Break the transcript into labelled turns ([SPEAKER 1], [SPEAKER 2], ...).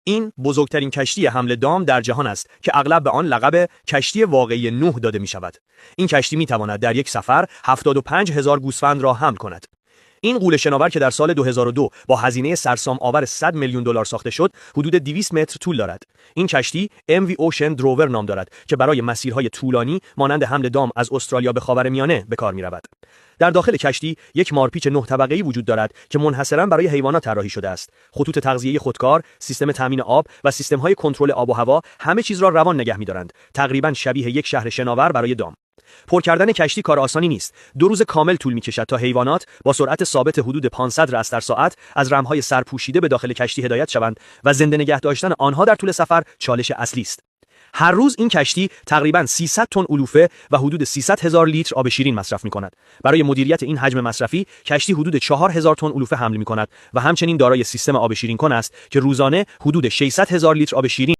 [SPEAKER 1] این بزرگترین کشتی حمل دام در جهان است که اغلب به آن لقب کشتی واقعی نوح داده می شود. این کشتی می تواند در یک سفر 75,000 گوسفند را حمل کند. این غول شناور که در سال 2002 با هزینه سرسام آور 100 میلیون دلار ساخته شد، حدود 200 متر طول دارد. این کشتی MV Ocean Drover نام دارد که برای مسیرهای طولانی مانند حمل دام از استرالیا به خاورمیانه به کار می‌رود. در داخل کشتی یک مارپیچ 9 طبقه‌ای وجود دارد که منحصراً برای حیوانات طراحی شده است. خطوط تغذیه خودکار، سیستم تامین آب و سیستم‌های کنترل آب و هوا همه چیز را روان نگه می‌دارند. تقریباً شبیه یک شهر شناور برای دام. پر کردن کشتی کار آسانی نیست. 2 روز کامل طول می‌کشد تا حیوانات با سرعت ثابت حدود 500 رست در ساعت از رمهای سرپوشیده به داخل کشتی هدایت شوند و زنده نگه داشتن آنها در طول سفر چالش اصلی است. هر روز این کشتی تقریباً 300 تن علوفه و حدود 300,000 لیتر آب شیرین مصرف می‌کند. برای مدیریت این حجم مصرفی، کشتی حدود 4,000 تن علوفه حمل می‌کند و همچنین دارای سیستم آب شیرین کن است که روزانه حدود 600,000 لیتر آب شیرین